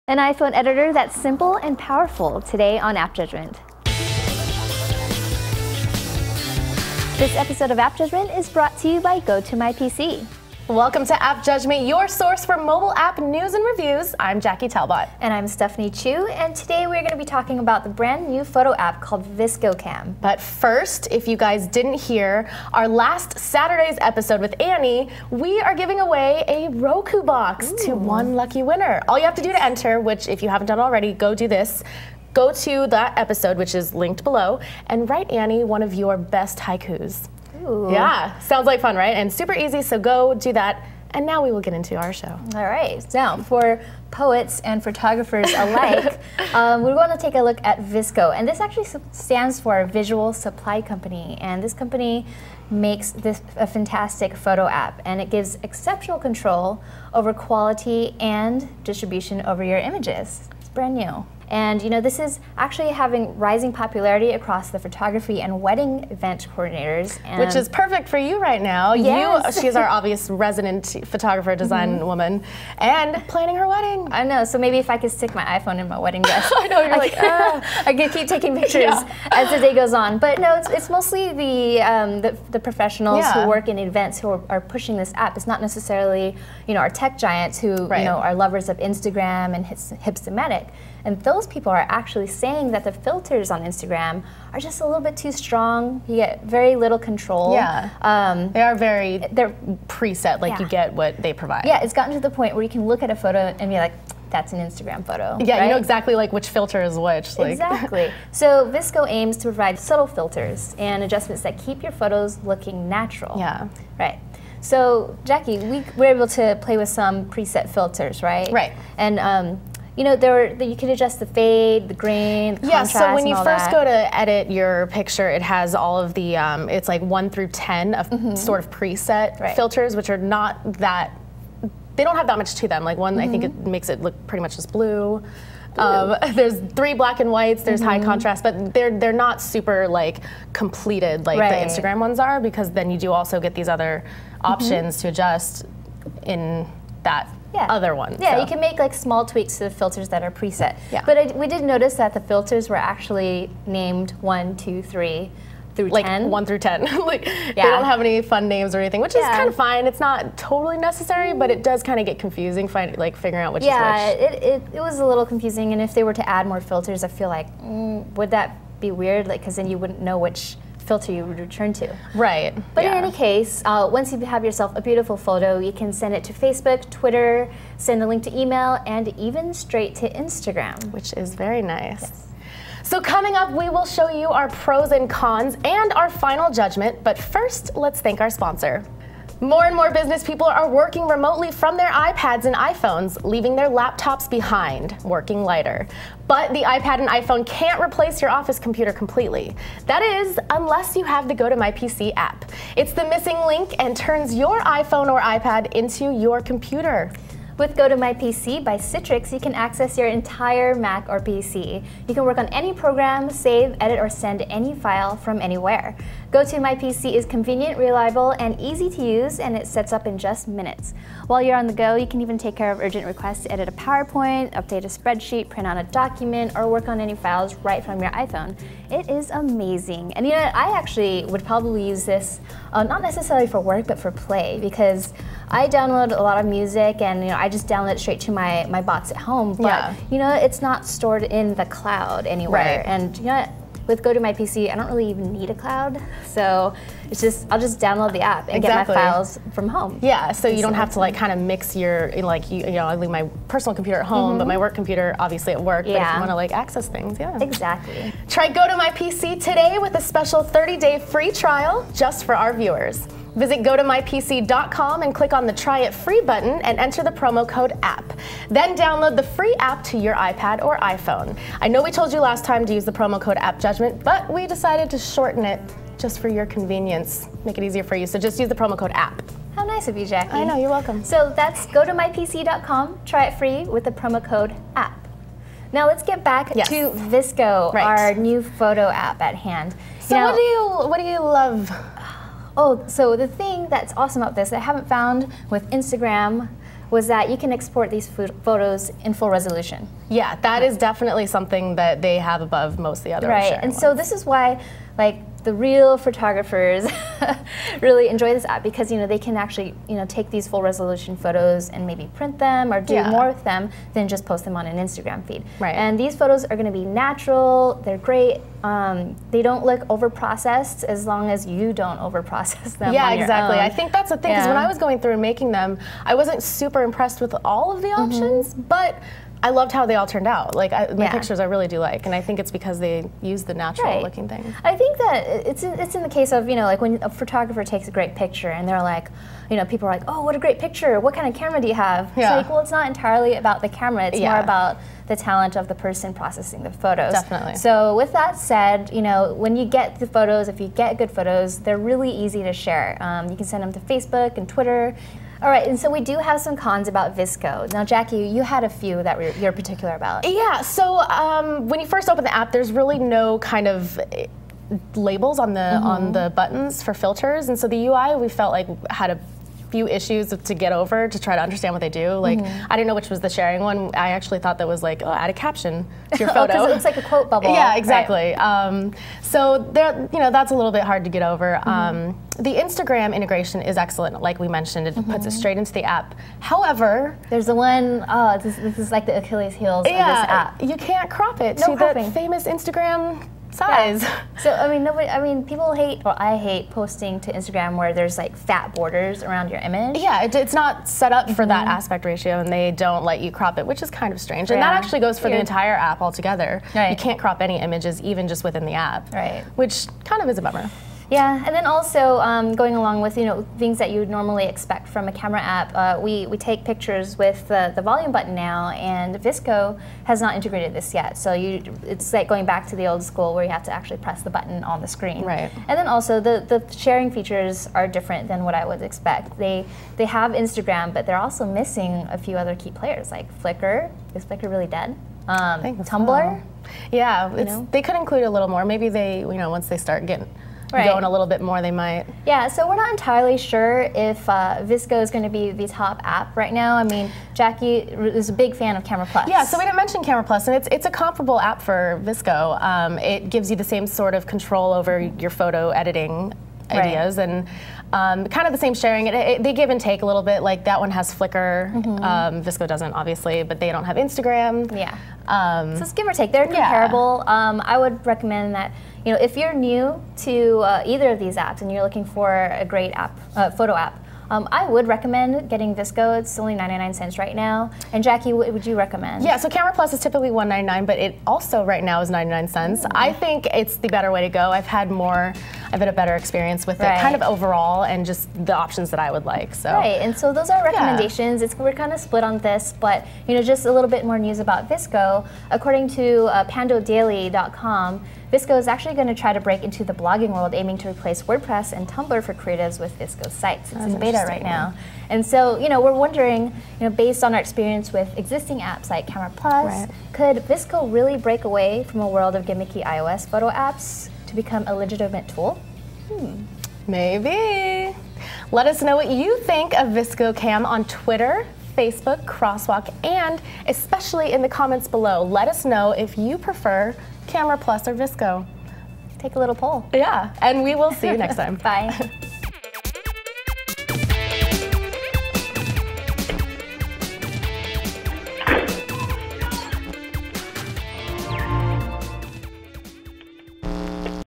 An iPhone editor that's simple and powerful today on App Judgment. This episode of App Judgment is brought to you by GoToMyPC. Welcome to App Judgment, your source for mobile app news and reviews. I'm Jackie Talbot. And I'm Stephanie Chu, and today we're going to be talking about the brand new photo app called VSCO Cam. But first, if you guys didn't hear our last Saturday's episode with Annie, we are giving away a Roku box to one lucky winner. All you have to do to enter, which if you haven't done already, go do this. Go to that episode, which is linked below, and write Annie one of your best haikus. Ooh. Yeah, sounds like fun, right? And super easy, so go do that. And now we will get into our show. All right, now for poets and photographers alike, we want to take a look at VSCO. And this actually stands for Visual Supply Company. And this company makes this a fantastic photo app. And it gives exceptional control over quality and distribution over your images. It's brand new. And you know, this is actually having rising popularity across the photography and wedding event coordinators. And which is perfect for you right now. Yes. She's our obvious resident photographer, design woman, and planning her wedding. I know, so maybe if I could stick my iPhone in my wedding dress. I know, you're like, I could keep taking pictures as the day goes on. But no, it's mostly the professionals who work in events who are pushing this app. It's not necessarily, you know, our tech giants who you know, are lovers of Instagram and hipstamatic. And those people are actually saying that the filters on Instagram are just a little bit too strong. You get very little control. Yeah, they're preset, like you get what they provide. Yeah, it's gotten to the point where you can look at a photo and be like, that's an Instagram photo. Yeah, you know exactly like which filter is which. Like. Exactly. So VSCO aims to provide subtle filters and adjustments that keep your photos looking natural. Yeah. Right. So Jackie, we were able to play with some preset filters, right? Right. And you know, you can adjust the fade, the grain, the contrast, so when you and all first that. go to edit your picture, it has all of the, it's like 1 through 10 of sort of preset filters, which are not that, they don't have that much to them. Like one, I think it makes it look pretty much just blue. There's 3 black and whites, there's high contrast, but they're not super like completed like the Instagram ones are, because then you do also get these other options to adjust in that other one. Yeah, you can make like small tweaks to the filters that are preset. Yeah. But we did notice that the filters were actually named 1, 2, 3 through 10. 1 through 10. Like they don't have any fun names or anything, which is kind of fine. It's not totally necessary, but it does kind of get confusing figuring out which is which. Yeah, it was a little confusing, and if they were to add more filters, I feel like would that be weird? Like, because then you wouldn't know which filter you would return to. Right. But in any case, once you have yourself a beautiful photo, you can send it to Facebook, Twitter, send the link to email, and even straight to Instagram. Which is very nice. Yes. So coming up, we will show you our pros and cons and our final judgment, but first, let's thank our sponsor. More and more business people are working remotely from their iPads and iPhones, leaving their laptops behind, working lighter. But the iPad and iPhone can't replace your office computer completely. That is, unless you have the GoToMyPC app. It's the missing link and turns your iPhone or iPad into your computer. With GoToMyPC by Citrix, you can access your entire Mac or PC. You can work on any program, save, edit, or send any file from anywhere. GoToMyPC is convenient, reliable, and easy to use, and it sets up in just minutes. While you're on the go, you can even take care of urgent requests to edit a PowerPoint, update a spreadsheet, print out a document, or work on any files right from your iPhone. It is amazing. And you know, I actually would probably use this, not necessarily for work, but for play, because I download a lot of music, and you know, I just download it straight to my box at home. But you know, it's not stored in the cloud anywhere. And you know, with GoToMyPC, I don't really even need a cloud, so it's just I'll just download the app and get my files from home. Yeah, so you don't have to like kind of mix your you know, I leave my personal computer at home, but my work computer obviously at work. But if you want to like access things, exactly. Try GoToMyPC today with a special 30-day free trial just for our viewers. Visit GoToMyPC.com and click on the Try It Free button and enter the promo code APP. Then download the free app to your iPad or iPhone. I know we told you last time to use the promo code AppJudgment, but we decided to shorten it just for your convenience, make it easier for you. So just use the promo code APP. How nice of you, Jackie. I know, you're welcome. So that's GoToMyPC.com, try it free with the promo code APP. Now let's get back to VSCO, our new photo app at hand. So what do you love? Oh, so the thing that's awesome about this that I haven't found with Instagram was that you can export these photos in full resolution. Yeah, that is definitely something that they have above most of the other sharing And so this is why, like, the real photographers really enjoy this app, because they can actually take these full resolution photos and maybe print them or do more with them than just post them on an Instagram feed. And these photos are going to be natural. They're great. They don't look over processed as long as you don't over process them. Yeah, exactly. I think that's the thing, because when I was going through and making them, I wasn't super impressed with all of the options, but I loved how they all turned out. Like, my pictures I really do like, and I think it's because they use the natural looking things. I think that it's in the case of, like when a photographer takes a great picture and they're like, people are like, oh, what a great picture. What kind of camera do you have? It's like, well, it's not entirely about the camera. It's more about the talent of the person processing the photos. Definitely. So with that said, when you get the photos, if you get good photos, they're really easy to share. You can send them to Facebook and Twitter. All right, and so we do have some cons about VSCO. Now, Jackie, you had a few that you're particular about. Yeah, so when you first open the app, there's really no kind of labels on the buttons for filters, and so the UI we felt like had a few issues to get over to try to understand what they do. Like, I didn't know which was the sharing one. I actually thought that was like, oh, add a caption to your photo. Because it looks like a quote bubble. Yeah, exactly. So there, that's a little bit hard to get over. The Instagram integration is excellent, like we mentioned. It puts it straight into the app. However, there's the one, this is like the Achilles heels of this app. You can't crop it to the famous Instagram size. So I mean, people hate, or I hate, posting to Instagram where there's like fat borders around your image. Yeah, it's not set up for that aspect ratio, and they don't let you crop it, which is kind of strange. And that actually goes for the entire app altogether. You can't crop any images, even just within the app. Which kind of is a bummer. Yeah, and then also going along with things that you would normally expect from a camera app, we take pictures with the volume button now, and VSCO has not integrated this yet. So it's like going back to the old school where you have to actually press the button on the screen. And then also the sharing features are different than what I would expect. They have Instagram, but they're also missing a few other key players like Flickr. Is Flickr really dead? Tumblr. Yeah, they could include a little more. Maybe they, once they start getting going a little bit more, they might. Yeah, so we're not entirely sure if VSCO is going to be the top app right now. I mean, Jackie is a big fan of Camera Plus. Yeah, so we didn't mention Camera Plus, and it's a comparable app for VSCO. It gives you the same sort of control over your photo editing ideas, and kind of the same sharing. They give and take a little bit. Like that one has Flickr. VSCO doesn't, obviously, but they don't have Instagram. So it's give or take. They're comparable. I would recommend that if you're new to either of these apps and you're looking for a great app, photo app, I would recommend getting VSCO. It's only 99 cents right now. And Jackie, what would you recommend? Yeah, so Camera Plus is typically $1.99, but it also right now is 99 cents. I think it's the better way to go. I've had a better experience with it, kind of overall, and just the options that I would like. So and so those are recommendations. We're kind of split on this, but just a little bit more news about VSCO. According to pandodaily.com, VSCO is actually going to try to break into the blogging world, aiming to replace WordPress and Tumblr for creatives with VSCO sites. It's in beta right now. And so, we're wondering, based on our experience with existing apps like Camera Plus, could VSCO really break away from a world of gimmicky iOS photo apps to become a legitimate tool? Maybe. Let us know what you think of VSCO Cam on Twitter, Facebook, Crosswalk, and especially in the comments below. Let us know if you prefer Camera Plus or VSCO. Take a little poll. Yeah, and we will see you next time. Bye.